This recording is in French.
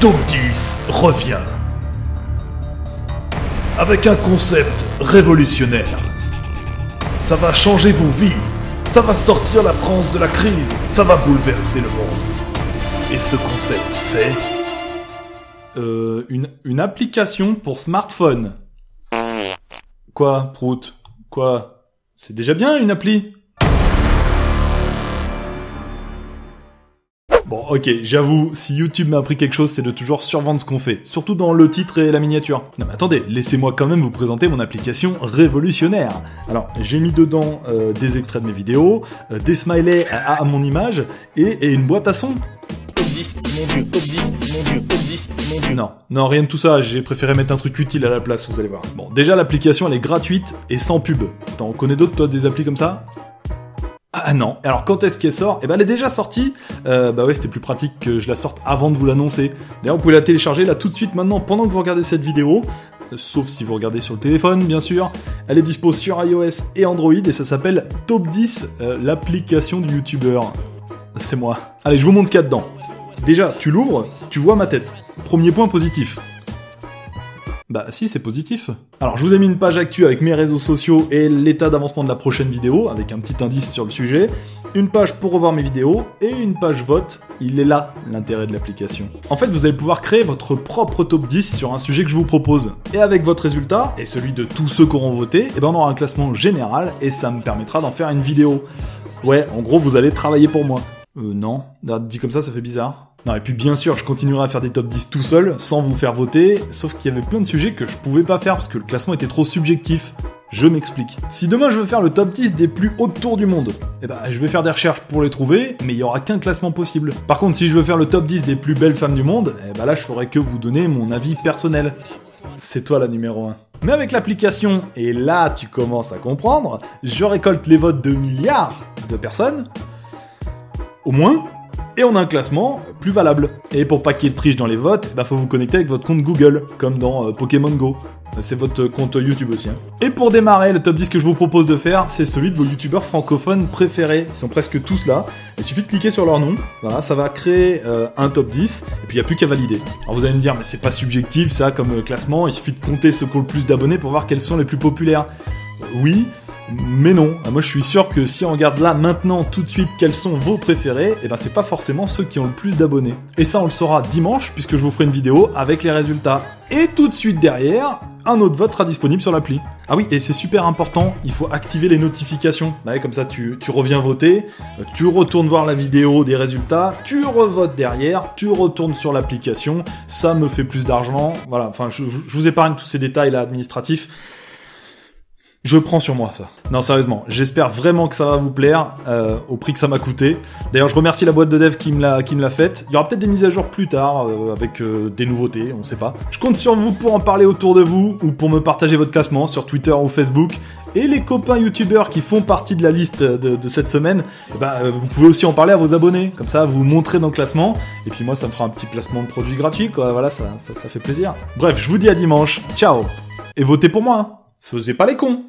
Top 10 revient. Avec un concept révolutionnaire. Ça va changer vos vies. Ça va sortir la France de la crise. Ça va bouleverser le monde. Et ce concept, c'est... Une application pour smartphone. Quoi, Prout? Quoi? C'est déjà bien une appli? Bon, ok, j'avoue, si YouTube m'a appris quelque chose, c'est de toujours survendre ce qu'on fait. Surtout dans le titre et la miniature. Non mais attendez, laissez-moi quand même vous présenter mon application révolutionnaire. Alors, j'ai mis dedans des extraits de mes vidéos, des smileys à mon image, et une boîte à son. Top 10, mon dieu, top 10, mon dieu, top 10, mon dieu. Non, rien de tout ça, j'ai préféré mettre un truc utile à la place, vous allez voir. Bon, déjà l'application elle est gratuite et sans pub. Attends, on connaît d'autres, toi, des applis comme ça ? Ah non. Alors quand est-ce qu'elle sort ? Eh ben elle est déjà sortie. Bah ouais, c'était plus pratique que je la sorte avant de vous l'annoncer. D'ailleurs, vous pouvez la télécharger là tout de suite maintenant pendant que vous regardez cette vidéo. Sauf si vous regardez sur le téléphone, bien sûr. Elle est dispo sur iOS et Android et ça s'appelle Top 10, l'application du youtubeur. C'est moi. Allez, je vous montre ce qu'il y a dedans. Déjà, tu l'ouvres, tu vois ma tête. Premier point positif. Bah si, c'est positif. Alors je vous ai mis une page actu avec mes réseaux sociaux et l'état d'avancement de la prochaine vidéo, avec un petit indice sur le sujet, une page pour revoir mes vidéos, et une page vote. Il est là, l'intérêt de l'application. En fait, vous allez pouvoir créer votre propre top 10 sur un sujet que je vous propose. Et avec votre résultat, et celui de tous ceux qui auront voté, eh ben on aura un classement général, et ça me permettra d'en faire une vidéo. Ouais, en gros, vous allez travailler pour moi. Non, dit comme ça fait bizarre. Non, et puis bien sûr, je continuerai à faire des top 10 tout seul, sans vous faire voter, sauf qu'il y avait plein de sujets que je pouvais pas faire parce que le classement était trop subjectif. Je m'explique. Si demain je veux faire le top 10 des plus hautes tours du monde, eh ben je vais faire des recherches pour les trouver, mais il y aura qu'un classement possible. Par contre, si je veux faire le top 10 des plus belles femmes du monde, eh ben là je ferai que vous donner mon avis personnel. C'est toi la numéro 1. Mais avec l'application, et là tu commences à comprendre, je récolte les votes de milliards de personnes, au moins, et on a un classement plus valable. Et pour pas qu'il y ait de triche dans les votes, faut vous connecter avec votre compte Google, comme dans Pokémon Go. C'est votre compte YouTube aussi. Et pour démarrer, le top 10 que je vous propose de faire, c'est celui de vos youtubeurs francophones préférés. Ils sont presque tous là. Il suffit de cliquer sur leur nom. Voilà, ça va créer un top 10. Et puis il n'y a plus qu'à valider. Alors vous allez me dire, mais c'est pas subjectif ça comme classement. Il suffit de compter ceux qui ont le plus d'abonnés pour voir quels sont les plus populaires. Oui. Mais non, moi je suis sûr que si on regarde là maintenant tout de suite quels sont vos préférés, et ben c'est pas forcément ceux qui ont le plus d'abonnés. Et ça on le saura dimanche puisque je vous ferai une vidéo avec les résultats. Et tout de suite derrière, un autre vote sera disponible sur l'appli. Ah oui, et c'est super important, il faut activer les notifications. Bah ouais, comme ça tu reviens voter, tu retournes voir la vidéo des résultats, tu revotes derrière, tu retournes sur l'application, ça me fait plus d'argent. Voilà, enfin je vous épargne tous ces détails là administratifs. Je prends sur moi ça. Non sérieusement, j'espère vraiment que ça va vous plaire au prix que ça m'a coûté. D'ailleurs je remercie la boîte de dev qui me l'a faite. Il y aura peut-être des mises à jour plus tard avec des nouveautés, on sait pas. Je compte sur vous pour en parler autour de vous ou pour me partager votre classement sur Twitter ou Facebook. Et les copains youtubeurs qui font partie de la liste de cette semaine, vous pouvez aussi en parler à vos abonnés. Comme ça vous montrez dans le classement. Et puis moi ça me fera un petit placement de produit gratuit quoi. Voilà, ça fait plaisir. Bref, je vous dis à dimanche. Ciao. Et votez pour moi, hein. Faisez pas les cons.